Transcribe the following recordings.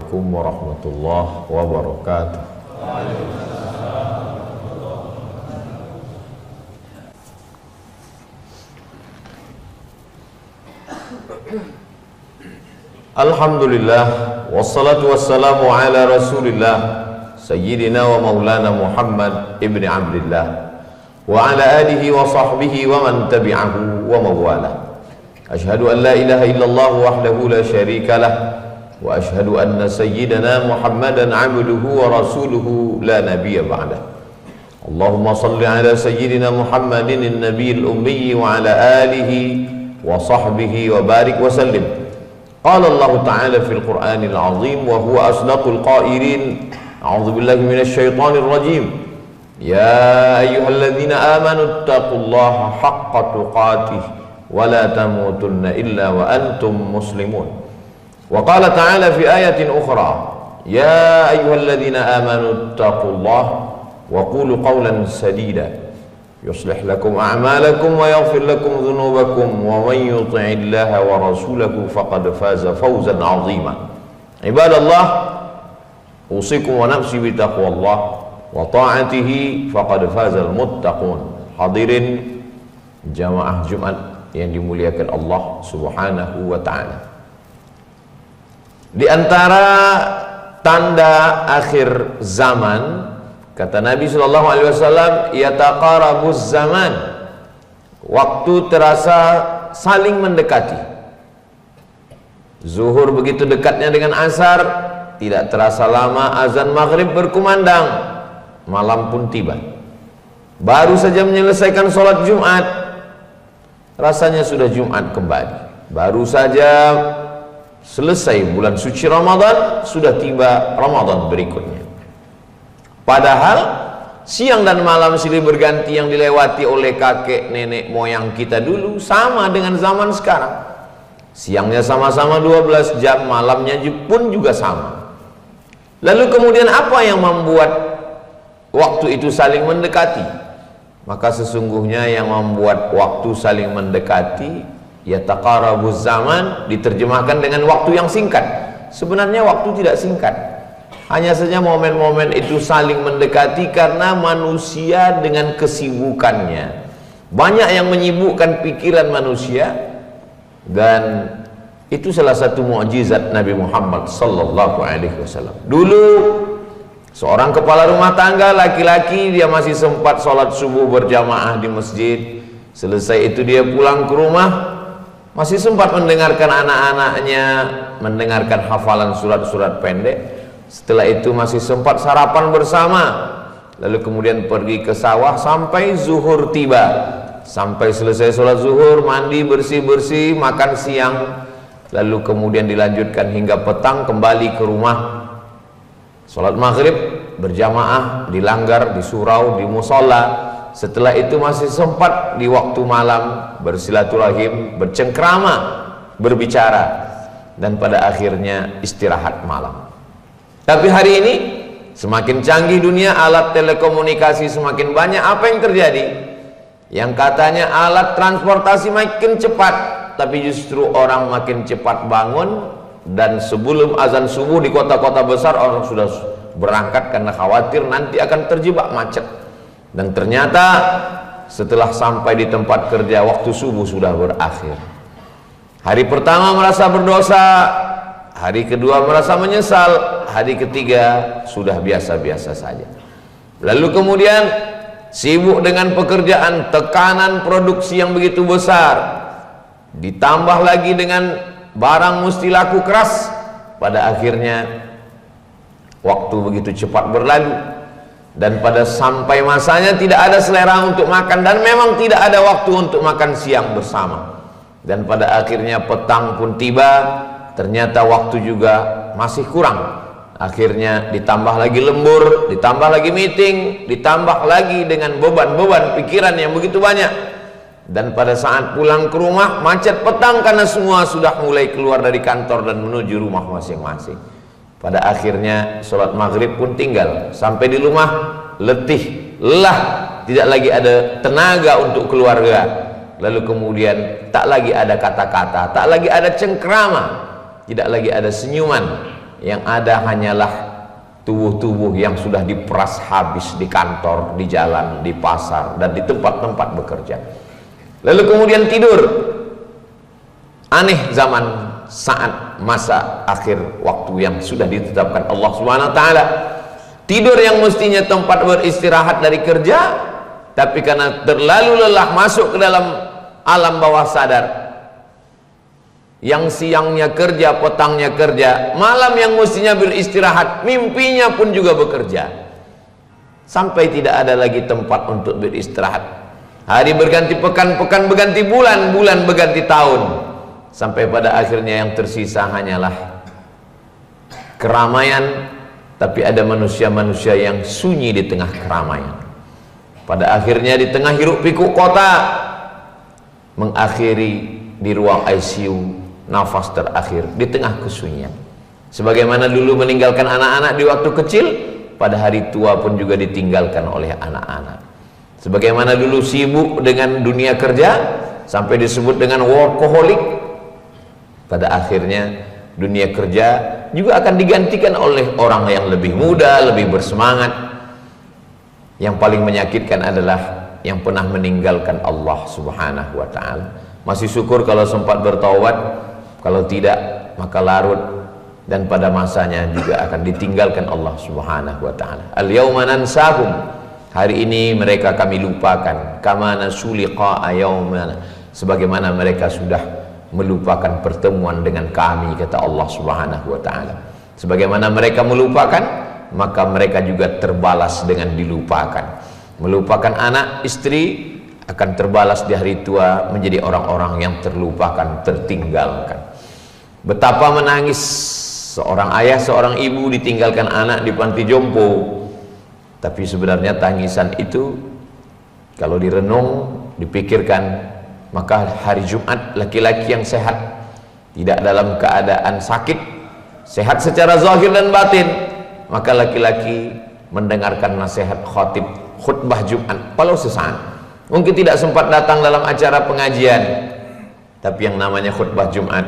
Assalamualaikum warahmatullahi wabarakatuh. Alhamdulillah, wassalatu wassalamu ala rasulillah Sayyidina wa maulana Muhammad ibn Abdillah wa ala alihi wa sahbihi wa man tabi'ahu wa mawalah. Ashhadu an la ilaha illallah wahdahu la syarika lah wa ashhadu anna sayyidana Muhammadan abduhu wa rasuluhu la nabiyya ba'dah. Allahumma salli ala sayyidina Muhammadin an-nabiyil ummi wa ala alihi wa sahbihi wa barik wa sallim. Qala Allah Ta'ala fil Qur'anil Azim wa huwa asdaqul qa'ilin. A'udzu billahi minasy syaithanir rajim. Ya ayyuhalladzina amanu taqullaha haqqa tuqatih wa la tamutunna illa wa antum muslimun. Wa qala ta'ala fi ayatin ukhra, ya ayyuhalladzina amanu taqullaha wa qulu qawlan sadida yuslih lakum a'malakum wa yaghfir lakum dhunubakum wa man yuti'illaha wa rasulahu faqad faza fawzan 'azima. Ibadallah, usikum wa nafsi bi taqwallah wa ta'atihi faqad fazal muttaqun. Hadirin jamaah Jumat yang dimuliakan Allah Subhanahu wa taala. Di antara tanda akhir zaman, kata Nabi sallallahu alaihi wasallam, yataqarabuz zaman, waktu terasa saling mendekati. Zuhur begitu dekatnya dengan asar, tidak terasa lama azan maghrib berkumandang, malam pun tiba. Baru saja menyelesaikan sholat Jumat, rasanya sudah Jumat kembali. Baru saja selesai bulan suci Ramadan, sudah tiba Ramadan berikutnya. Padahal siang dan malam silih berganti yang dilewati oleh kakek nenek moyang kita dulu sama dengan zaman sekarang. Siangnya sama-sama 12 jam, malamnya pun juga sama. Lalu kemudian apa yang membuat waktu itu saling mendekati? Maka sesungguhnya yang membuat waktu saling mendekati, yataqarabuz zaman, diterjemahkan dengan waktu yang singkat. Sebenarnya waktu tidak singkat, hanya saja momen-momen itu saling mendekati karena manusia dengan kesibukannya. Banyak yang menyibukkan pikiran manusia, dan itu salah satu mukjizat Nabi Muhammad sallallahu alaihi wasallam. Dulu seorang kepala rumah tangga laki-laki, dia masih sempat sholat subuh berjamaah di masjid. Selesai itu dia pulang ke rumah, masih sempat mendengarkan anak-anaknya mendengarkan hafalan surat-surat pendek. Setelah itu masih sempat sarapan bersama, lalu kemudian pergi ke sawah sampai zuhur tiba. Sampai selesai sholat zuhur, mandi, bersih-bersih, makan siang, lalu kemudian dilanjutkan hingga petang, kembali ke rumah, sholat maghrib berjamaah di langgar, di surau, di musola. Setelah itu masih sempat di waktu malam bersilaturahim, bercengkrama, berbicara, dan pada akhirnya istirahat malam. Tapi hari ini semakin canggih dunia, alat telekomunikasi semakin banyak. Apa yang terjadi? Yang katanya alat transportasi makin cepat, tapi justru orang makin cepat bangun, dan sebelum azan subuh di kota-kota besar orang sudah berangkat karena khawatir nanti akan terjebak macet. Dan ternyata setelah sampai di tempat kerja waktu subuh sudah berakhir. Hari pertama merasa berdosa, hari kedua merasa menyesal, hari ketiga sudah biasa-biasa saja. Lalu kemudian sibuk dengan pekerjaan, tekanan produksi yang begitu besar, ditambah lagi dengan barang mesti laku keras. Pada akhirnya waktu begitu cepat berlalu, dan pada sampai masanya tidak ada selera untuk makan, dan memang tidak ada waktu untuk makan siang bersama. Dan pada akhirnya petang pun tiba, ternyata waktu juga masih kurang. Akhirnya ditambah lagi lembur, ditambah lagi meeting, ditambah lagi dengan beban-beban pikiran yang begitu banyak. Dan pada saat pulang ke rumah macet petang karena semua sudah mulai keluar dari kantor dan menuju rumah masing-masing. Pada akhirnya sholat maghrib pun tinggal, sampai di rumah letih, lelah, tidak lagi ada tenaga untuk keluarga. Lalu kemudian tak lagi ada kata-kata, tak lagi ada cengkrama, tidak lagi ada senyuman. yang ada hanyalah tubuh-tubuh yang sudah diperas habis di kantor, di jalan, di pasar, dan di tempat-tempat bekerja. Lalu kemudian tidur. Aneh zaman saat masa akhir waktu yang sudah ditetapkan Allah Subhanahu wa taala. Tidur yang mestinya tempat beristirahat dari kerja, tapi karena terlalu lelah masuk ke dalam alam bawah sadar. Yang siangnya kerja, petangnya kerja, malam yang mestinya beristirahat, mimpinya pun juga bekerja. Sampai tidak ada lagi tempat untuk beristirahat. Hari berganti pekan, pekan berganti bulan, bulan berganti tahun. Sampai pada akhirnya yang tersisa hanyalah keramaian, tapi ada manusia-manusia yang sunyi di tengah keramaian. Pada akhirnya di tengah hiruk pikuk kota, mengakhiri di ruang ICU, nafas terakhir di tengah kesunyian. Sebagaimana dulu meninggalkan anak-anak di waktu kecil, pada hari tua pun juga ditinggalkan oleh anak-anak. Sebagaimana dulu sibuk dengan dunia kerja sampai disebut dengan workaholic, pada akhirnya dunia kerja juga akan digantikan oleh orang yang lebih muda, lebih bersemangat. Yang paling menyakitkan adalah yang pernah meninggalkan Allah Subhanahu wa ta'ala. Masih syukur kalau sempat bertaubat, kalau tidak maka larut, dan pada masanya juga akan ditinggalkan Allah Subhanahu wa ta'ala. Al-yawma nansahum, hari ini mereka kami lupakan, kama nasu liqa'a yawmana, sebagaimana mereka sudah melupakan pertemuan dengan kami, kata Allah Subhanahu wa ta'ala. Sebagaimana mereka melupakan, maka mereka juga terbalas dengan dilupakan. Melupakan anak, istri, akan terbalas di hari tua menjadi orang-orang yang terlupakan, tertinggalkan. Betapa menangis seorang ayah, seorang ibu ditinggalkan anak di panti jompo. Tapi sebenarnya tangisan itu kalau direnung, dipikirkan, maka hari Jumat laki-laki yang sehat, tidak dalam keadaan sakit, sehat secara zahir dan batin, maka laki-laki mendengarkan nasihat khatib khutbah Jumat walau sesaat. Mungkin tidak sempat datang dalam acara pengajian, tapi yang namanya khutbah Jumat,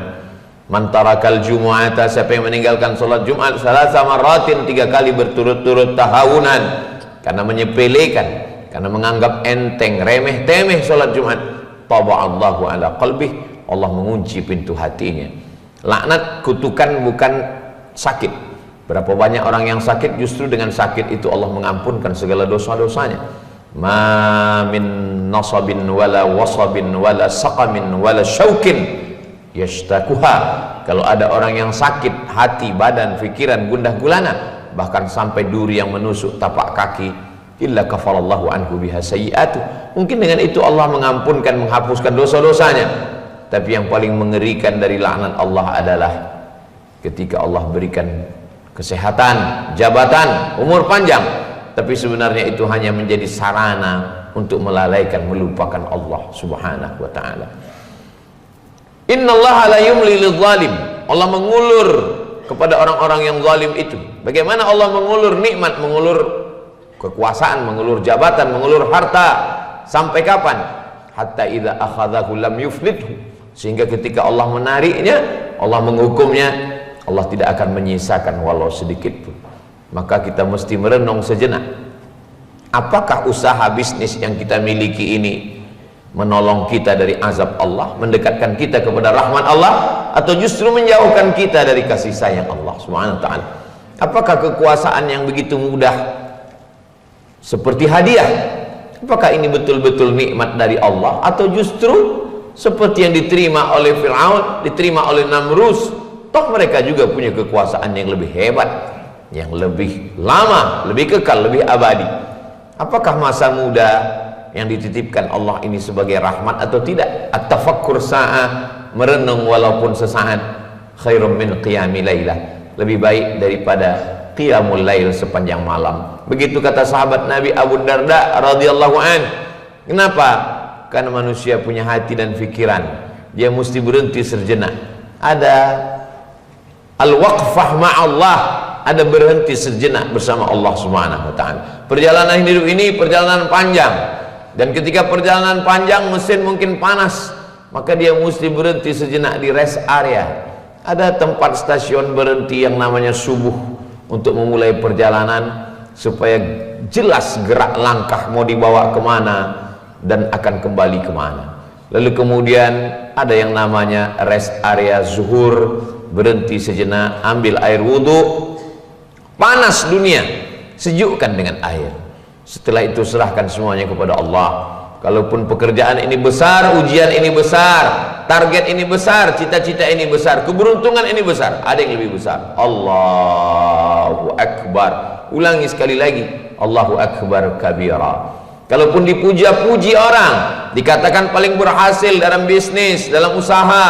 man tarakal jumu'ata, siapa yang meninggalkan sholat Jumat salasa marratin, 3 kali berturut-turut, tahawunan, karena menyepelekan, karena menganggap enteng, remeh temeh sholat Jumat, taba'allahu ala qalbih, Allah mengunci pintu hatinya. Laknat, kutukan bukan sakit. Berapa banyak orang yang sakit, justru dengan sakit itu Allah mengampunkan segala dosa-dosanya. Ma min nasabin wala wasabin wala saqamin wala syaukin yashtakuha. Kalau ada orang yang sakit hati, badan, pikiran, gundah gulana, bahkan sampai duri yang menusuk tapak kaki, illa kafarallahu anhu biha sayyi'atuh, mungkin dengan itu Allah mengampunkan, menghapuskan dosa-dosanya. Tapi yang paling mengerikan dari laknat Allah adalah ketika Allah berikan kesehatan, jabatan, umur panjang, tapi sebenarnya itu hanya menjadi sarana untuk melalaikan, melupakan Allah Subhanahu wa ta'ala. Innallaha la yumli lidh-dhalim, Allah mengulur kepada orang-orang yang zalim itu. Bagaimana Allah mengulur nikmat, mengulur kekuasaan, mengulur jabatan, mengulur harta, sampai kapan? Hatta idza akhadhahu lam yuflithu, sehingga ketika Allah menariknya, Allah menghukumnya, Allah tidak akan menyisakan walau sedikit pun. Maka kita mesti merenung sejenak, apakah usaha bisnis yang kita miliki ini menolong kita dari azab Allah, mendekatkan kita kepada rahmat Allah, atau justru menjauhkan kita dari kasih sayang Allah Subhanahu wa ta'ala? Apakah kekuasaan yang begitu mudah seperti hadiah, apakah ini betul-betul nikmat dari Allah, atau justru seperti yang diterima oleh Fir'aun, diterima oleh Namrus? Toh mereka juga punya kekuasaan yang lebih hebat, yang lebih lama, lebih kekal, lebih abadi. Apakah masa muda yang dititipkan Allah ini sebagai rahmat atau tidak? At-tafakkur sa'ah, merenung walaupun sesaat, khairum min qiyami lailah, lebih baik daripada qiyamul lail sepanjang malam. Begitu kata sahabat Nabi Abu Darda radhiyallahu an. Kenapa? Karena manusia punya hati dan pikiran, dia mesti berhenti sejenak. Ada al-waqfah ma'allah, ada berhenti sejenak bersama Allah Subhanahu wa ta'ala. Perjalanan hidup ini perjalanan panjang, dan ketika perjalanan panjang mesin mungkin panas, maka dia mesti berhenti sejenak di rest area. Ada tempat stasiun berhenti yang namanya subuh untuk memulai perjalanan supaya jelas gerak langkah mau dibawa kemana dan akan kembali kemana. Lalu kemudian ada yang namanya rest area zuhur, berhenti sejenak, ambil air wudhu. Panas dunia, sejukkan dengan air. Setelah itu serahkan semuanya kepada Allah. Kalaupun pekerjaan ini besar, ujian ini besar, target ini besar, cita-cita ini besar, keberuntungan ini besar, ada yang lebih besar. Allahu Akbar. Ulangi sekali lagi, Allahu Akbar kabira. Kalaupun dipuja-puji orang, dikatakan paling berhasil dalam bisnis, dalam usaha,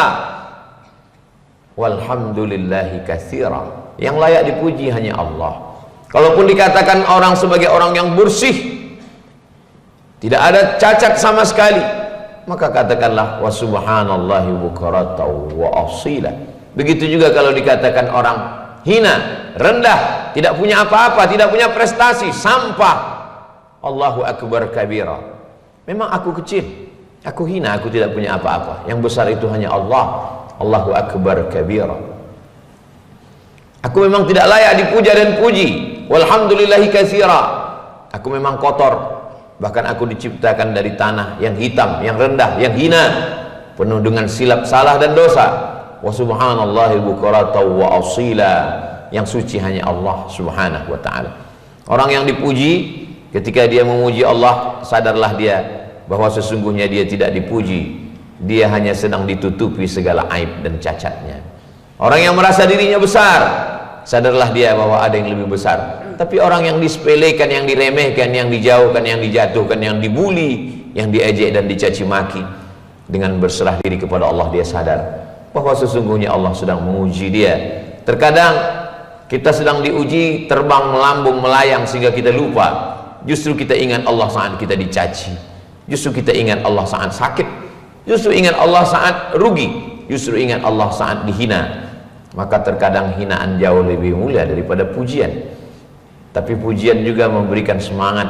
walhamdulillahi katsira. Yang layak dipuji hanya Allah. Kalaupun dikatakan orang sebagai orang yang bersih, tidak ada cacat sama sekali, maka katakanlah wa subhanallahi bukrata wa asila. Begitu juga kalau dikatakan orang hina, rendah, tidak punya apa-apa, tidak punya prestasi, sampah, Allahu Akbar kabira. Memang aku kecil, aku hina, aku tidak punya apa-apa, yang besar itu hanya Allah. Allahu Akbar kabira. Aku memang tidak layak dipuja dan puji, walhamdulillahi katsira. Aku memang kotor, bahkan aku diciptakan dari tanah yang hitam, yang rendah, yang hina, penuh dengan silap, salah dan dosa. Wa subhanallahi bukrata wa asila. Yang suci hanya Allah subhanahu wa ta'ala. Orang yang dipuji, ketika dia memuji Allah, sadarlah dia bahwa sesungguhnya dia tidak dipuji, dia hanya sedang ditutupi segala aib dan cacatnya. Orang yang merasa dirinya besar, sadarlah dia bahwa ada yang lebih besar. Tapi orang yang disepelekan, yang diremehkan, yang dijauhkan, yang dijatuhkan, yang dibuli, yang diejek dan dicaci maki, dengan berserah diri kepada Allah, dia sadar bahwa sesungguhnya Allah sedang menguji dia. Terkadang kita sedang diuji, terbang, melambung, melayang sehingga kita lupa. Justru kita ingat Allah saat kita dicaci, justru kita ingat Allah saat sakit, justru ingat Allah saat rugi, justru ingat Allah saat dihina. Maka terkadang hinaan jauh lebih mulia daripada pujian. Tapi pujian juga memberikan semangat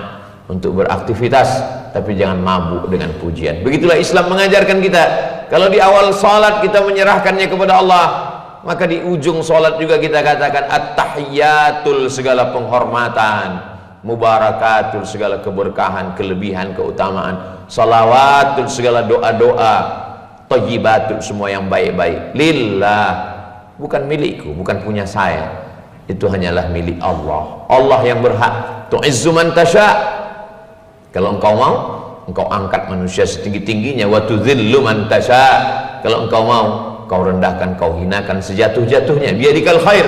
untuk beraktivitas, tapi jangan mabuk dengan pujian. Begitulah Islam mengajarkan kita. Kalau di awal salat kita menyerahkannya kepada Allah, maka di ujung salat juga kita katakan at-tahiyatul, segala penghormatan, mubarakatul, segala keberkahan, kelebihan, keutamaan, salawatul, segala doa-doa, thayyibatul, semua yang baik-baik, lillah, bukan milikku, bukan punya saya, itu hanyalah milik Allah. Allah yang berhak. Tu'izzu man tasya, kalau engkau mau, engkau angkat manusia setinggi-tingginya. Wa tudzillu man tasya, kalau engkau mau, kau rendahkan, kau hinakan sejatuh-jatuhnya. Biyadikal khair,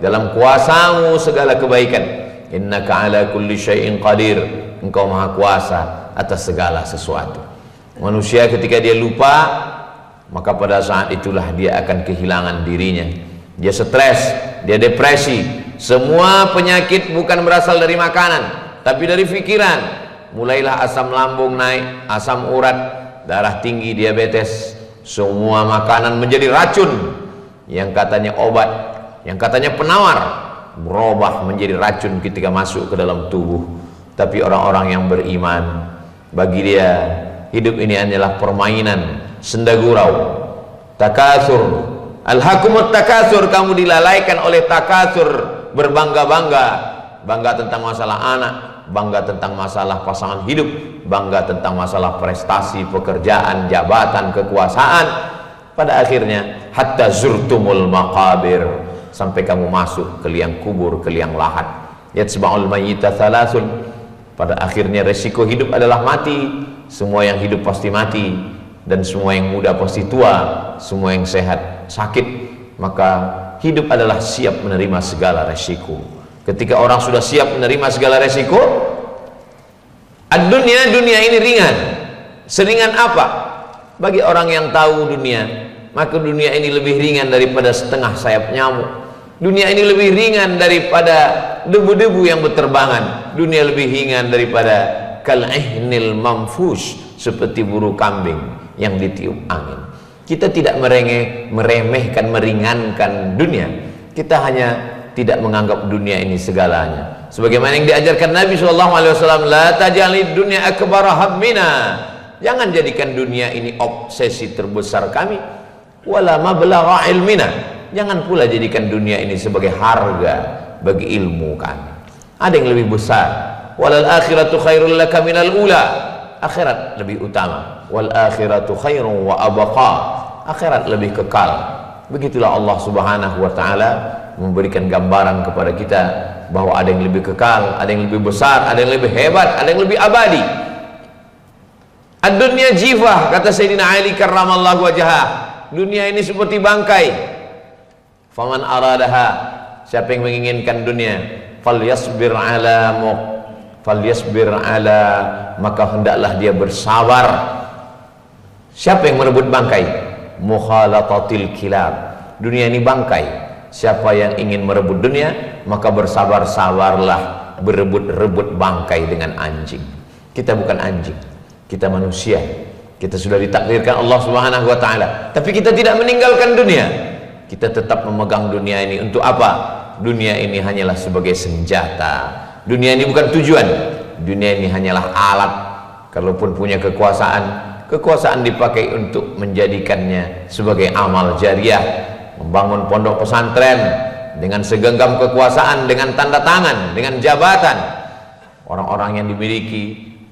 dalam kuasamu segala kebaikan. Innaka ala kulli syai'in qadir, engkau maha kuasa atas segala sesuatu. Manusia ketika dia lupa, maka pada saat itulah dia akan kehilangan dirinya. Dia stres, dia depresi. Semua penyakit bukan berasal dari makanan, tapi dari pikiran. Mulailah asam lambung naik, asam urat, darah tinggi, diabetes. Semua makanan menjadi racun. Yang katanya obat, yang katanya penawar, berubah menjadi racun ketika masuk ke dalam tubuh. Tapi orang-orang yang beriman, bagi dia hidup ini hanyalah permainan, senda gurau, takatsur, alhaqumut takatsur, kamu dilalaikan oleh takatsur, berbangga-bangga, bangga tentang masalah anak, bangga tentang masalah pasangan hidup, bangga tentang masalah prestasi, pekerjaan, jabatan, kekuasaan. Pada akhirnya hatta zurtumul maqabir, sampai kamu masuk ke liang kubur, ke liang lahat. Yatsba'ul mayyita thalathun, pada akhirnya resiko hidup adalah mati. Semua yang hidup pasti mati, dan semua yang muda pasti tua, semua yang sehat sakit. Maka hidup adalah siap menerima segala resiko. Ketika orang sudah siap menerima segala resiko, dunia ini ringan. Seringan apa? Bagi orang yang tahu dunia, maka dunia ini lebih ringan daripada setengah sayap nyamuk. Dunia ini lebih ringan daripada debu-debu yang berterbangan. Dunia lebih ringan daripada kal'ihnil manfush, seperti buru kambing yang ditiup angin. Kita tidak meremehkan, meringankan dunia. Kita hanya tidak menganggap dunia ini segalanya. Sebagaimana yang diajarkan Nabi SAW, la tajalid dunya akbara hammina, jangan jadikan dunia ini obsesi terbesar kami. Wala mablagha ilmina, Jangan pula jadikan dunia ini sebagai harga bagi ilmu kami. Ada yang lebih besar. Walal akhiratu khairul laka minal ula. Akhirat lebih utama. Wal akhiratu khairun wa abqa. Akhirat lebih kekal. Begitulah Allah Subhanahu wa taala memberikan gambaran kepada kita bahwa ada yang lebih kekal, ada yang lebih besar, ada yang lebih hebat, ada yang lebih abadi. Ad-dunya jifah, kata Sayyidina Ali karramallahu wajhah. Dunia ini seperti bangkai. Faman aradaha, siapa yang menginginkan dunia, falyasbir ala, maka hendaklah dia bersabar. Siapa yang merebut bangkai? Mukhalatatil kilab. Dunia ini bangkai. Siapa yang ingin merebut dunia, maka bersabar-sabarlah berebut-rebut bangkai dengan anjing. Kita bukan anjing, kita manusia. Kita sudah ditakdirkan Allah Subhanahu wa taala, tapi kita tidak meninggalkan dunia. Kita tetap memegang dunia ini. Untuk apa? Dunia ini hanyalah sebagai senjata. Dunia ini bukan tujuan. Dunia ini hanyalah alat. Kalaupun punya kekuasaan, kekuasaan dipakai untuk menjadikannya sebagai amal jariah. Membangun pondok pesantren dengan segenggam kekuasaan, dengan tanda tangan, dengan jabatan. Orang-orang yang dimiliki,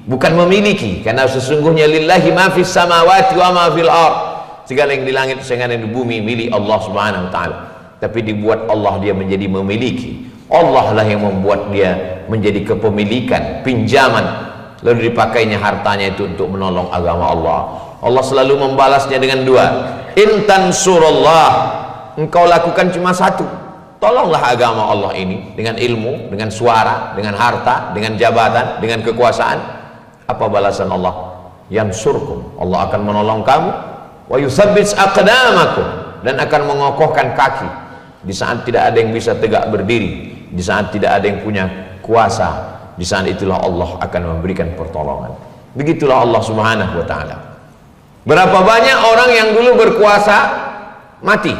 bukan memiliki, karena sesungguhnya lillahi ma fis samawati wa ma fil ardh. Segala yang di langit, segala yang di bumi milik Allah Subhanahu wa taala. Tapi dibuat Allah dia menjadi memiliki. Allah lah yang membuat dia menjadi kepemilikan, pinjaman. Lalu dipakainya hartanya itu untuk menolong agama Allah. Allah selalu membalasnya dengan dua. In tansurullah, engkau lakukan cuma satu, tolonglah agama Allah ini dengan ilmu, dengan suara, dengan harta, dengan jabatan, dengan kekuasaan. Apa balasan Allah? Yansurkum, Allah akan menolong kamu. Wa yutsabbits aqdamakum, dan akan mengokohkan kaki di saat tidak ada yang bisa tegak berdiri, di saat tidak ada yang punya kuasa. Di saat itulah Allah akan memberikan pertolongan. Begitulah Allah Subhanahu wa taala. Berapa banyak orang yang dulu berkuasa mati,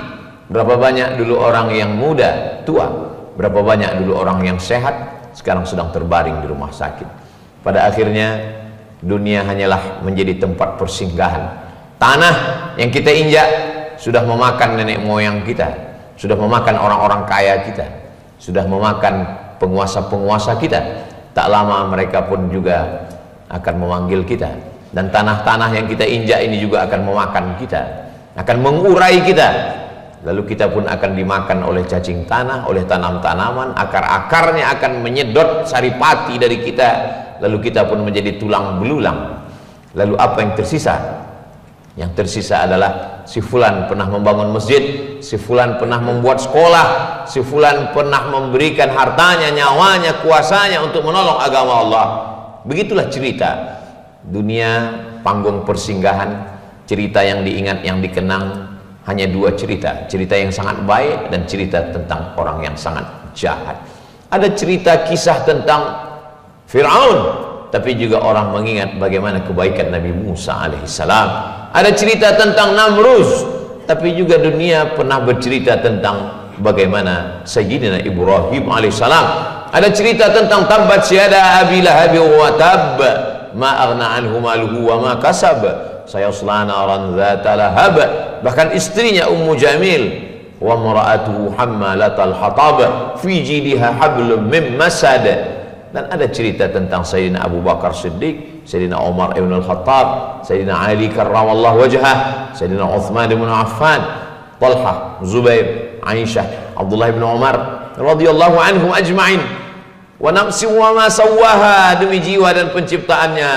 berapa banyak dulu orang yang muda tua, berapa banyak dulu orang yang sehat sekarang sedang terbaring di rumah sakit. Pada akhirnya dunia hanyalah menjadi tempat persinggahan. Tanah yang kita injak sudah memakan nenek moyang kita, sudah memakan orang-orang kaya kita, sudah memakan penguasa-penguasa kita. Tak lama mereka pun juga akan memanggil kita, dan tanah-tanah yang kita injak ini juga akan memakan kita, akan mengurai kita. Lalu kita pun akan dimakan oleh cacing tanah, oleh tanam-tanaman, akar-akarnya akan menyedot saripati dari kita, lalu kita pun menjadi tulang belulang. Lalu apa yang tersisa? Yang tersisa adalah si fulan pernah membangun masjid, si fulan pernah membuat sekolah, si fulan pernah memberikan hartanya, nyawanya, kuasanya untuk menolong agama Allah. Begitulah cerita dunia, panggung persinggahan. Cerita yang diingat, yang dikenang hanya dua cerita, cerita yang sangat baik dan cerita tentang orang yang sangat jahat. Ada cerita kisah tentang Fir'aun, tapi juga orang mengingat bagaimana kebaikan Nabi Musa alaihissalam. Ada cerita tentang Namruz, tapi juga dunia pernah bercerita tentang bagaimana Sayyidina Ibrahim alaihissalam. Ada cerita tentang tabbat syada abi lahab wa tab, ma aghna anhu maluhu wa ma kasab, sayasla naran dzata lahab. Bahkan istrinya Ummu Jamil, wa mar'atuhu hammalatal hatab, fi jidha hablum min masad. Dan ada cerita tentang Sayyidina Abu Bakar Siddiq, Sayyidina Umar ibn al-Khattab, Sayyidina Ali karramallahu wajhah, Sayyidina Uthman ibn Affan, Talha, Zubair, Aisyah, Abdullah ibn Umar radhiyallahu anhum ajma'in. Wa nafsi wa ma sawwaha, demi jiwa dan penciptaannya,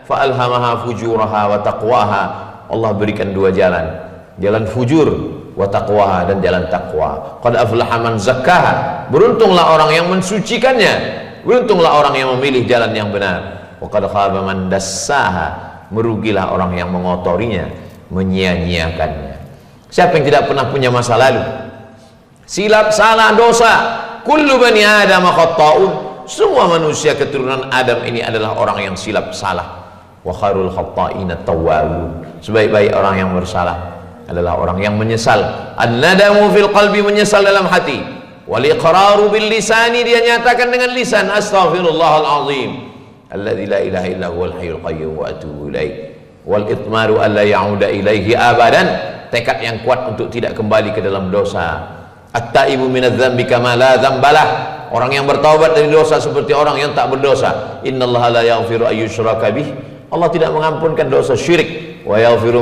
fa alhamaha fujuraha wa taqwaha. Allah berikan dua jalan, jalan fujur wa taqwaha, dan jalan taqwa. Qad aflaha man zakkaha, beruntunglah orang yang mensucikannya, beruntunglah orang yang memilih jalan yang benar. Wa qad khaba man dassaha, merugilah orang yang mengotorinya, menyia-nyiakannya. Siapa yang tidak pernah punya masa lalu? Silap, salah, dosa. Kullu bani Adam khata'un, semua manusia keturunan Adam ini adalah orang yang silap, salah. Wa khairul khata'ina tawwabun, sebaik-baik orang yang bersalah adalah orang yang menyesal. An-nadamu fil qalbi, menyesal dalam hati. Wal iqraru bil lisani, dia nyatakan dengan lisan, astaghfirullahal azim alladzi la ilaha illa huwal hayyul qayyum wa atubu ilaih. Wal itmaru alla ya'uda ilaihi abadan, tekad yang kuat untuk tidak kembali ke dalam dosa. At-taibu minadz-dzambi kama la dzambalah. Orang yang bertaubat dari dosa seperti orang yang tak berdosa. Innallaha la yaghfiru ayyushraka bih. Allah tidak mengampunkan dosa syirik. Wa yaghfiru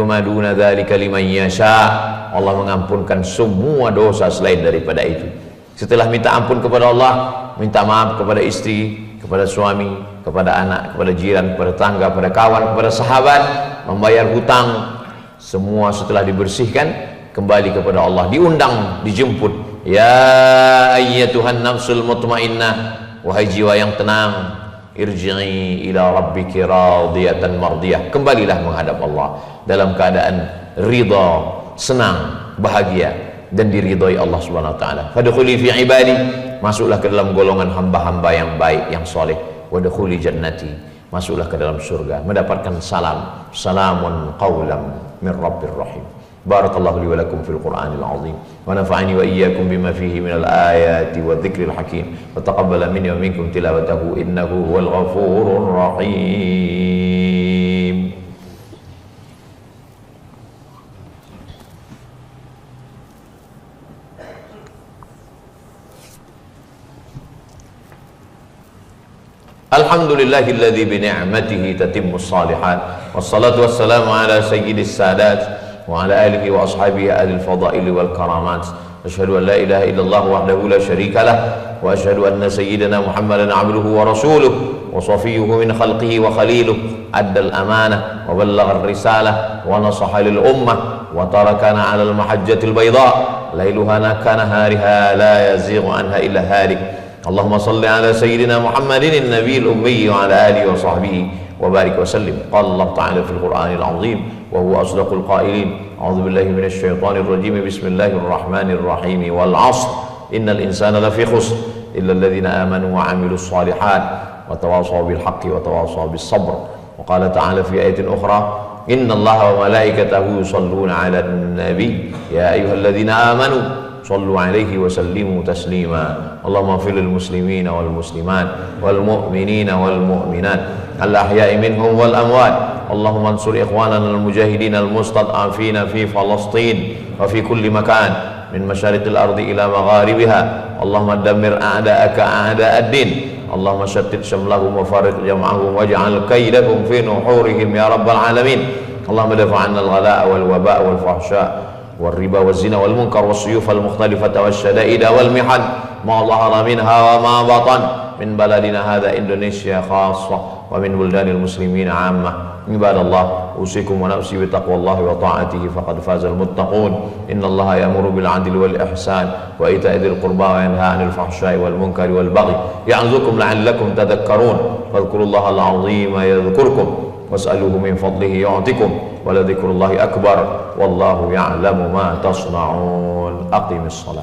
ma duna dzalika liman yasha. Allah mengampunkan semua dosa selain daripada itu. Setelah minta ampun kepada Allah, minta maaf kepada istri, kepada suami, kepada anak, kepada jiran, kepada tetangga, kepada kawan, kepada sahabat, membayar hutang, semua setelah dibersihkan, kembali kepada Allah, diundang, dijemput. Ya ayyatuhan nafsul mutmainnah, wahai jiwa yang tenang, irji'i ila rabbiki radiyatan mardiyah, kembalilah menghadap Allah dalam keadaan ridha, senang, bahagia, dan diridhoi Allah Subhanahu wa taala. Fadkhuli fi ibadi, masuklah ke dalam golongan hamba-hamba yang baik, yang soleh. Wadkhuli jannati, masuklah ke dalam surga, mendapatkan salamun qawlan min rabbir rahim. Barakallahu li wa lakum fil Qur'anil azim wa nafa'ani wa iyyakum bima fihi minal ayati wa dzikril hakim wa taqabbala minni wa minkum tilawatahu innahu huwal ghafurur rahim. Alhamdulillahilladzi bi ni'matihi tatimmus shalihat. Wassalatu wassalamu ala sayyidis sadat wa ala alihi wa ashabihi ahli al-fadail wal karamat. Asyhadu an la ilaha illallah wahdahu la syarika lah wa asyhadu anna sayyidana Muhammadan 'abduhu wa rasuluhu wa safiyyuhu min khalqihi wa khaliluhu. Adda al-amanah wa ballagha ar-risalah wa nasaha lil ummah wa tarakana 'ala al-mahajjatil bayda lailuha kanahariha la yazighu anha illa halik. Allahumma salli ala sayyidina Muhammadin an-nabiyil ummi wa ala alihi wa sahbihi wa barik wa sallim. Qala Allah ta'ala fil Qur'anil azim wa huwa asdaqul qailin. A'udzu billahi minasy syaithanir rajim. Bismillahirrahmanirrahim. Wal 'ashr innal insana lafi khusr illa alladhina amanu wa 'amilus shalihat wa tawassaw bil haqqi wa tawassaw bis sabr. Wa qala ta'ala fi ayatin ukhra inna Allaha wa malaikatahu yusalluna 'alan nabiy ya ayyuhalladzina amanu sallu alaihi wa sallimu taslima. Allahumma fil muslimina wal muslimat wal mu'minina wal mu'minat al ahya'i minhum wal amwat. Allahumma ansur ikhwanana al mujahidin al mustad'afina fi Falastin wa fi kulli makan min masyariqil ardi ila magharibiha. Allahumma dammir a'da'aka a'da'ad din. Allahumma shattit shamlahum wa farriq jam'ahum waj'al kaidahum fi nuhurihim ya rabbal alamin. Allahumma dafa'anna al ghala'a wal waba'a wal fahsya' والربا والزنا والمنكر والسيوف المختلفة والشدائد والمحن ما ظهر منها وما بطن من بلدنا هذا إندونيسيا خاصة ومن بلدان المسلمين عامة. عباد الله أوصيكم ونفسي بتقوى الله وطاعته فقد فاز المتقون. إن الله يأمر بالعدل والإحسان وإيتاء ذي القربى وينهى عن الفحشاء والمنكر والبغي يعظكم لعلكم تذكرون. فاذكروا الله العظيم يذكركم واسألوه من فضله يعطكم ولذكر الله أكبر والله يعلم ما تصنعون. أقم الصلاة.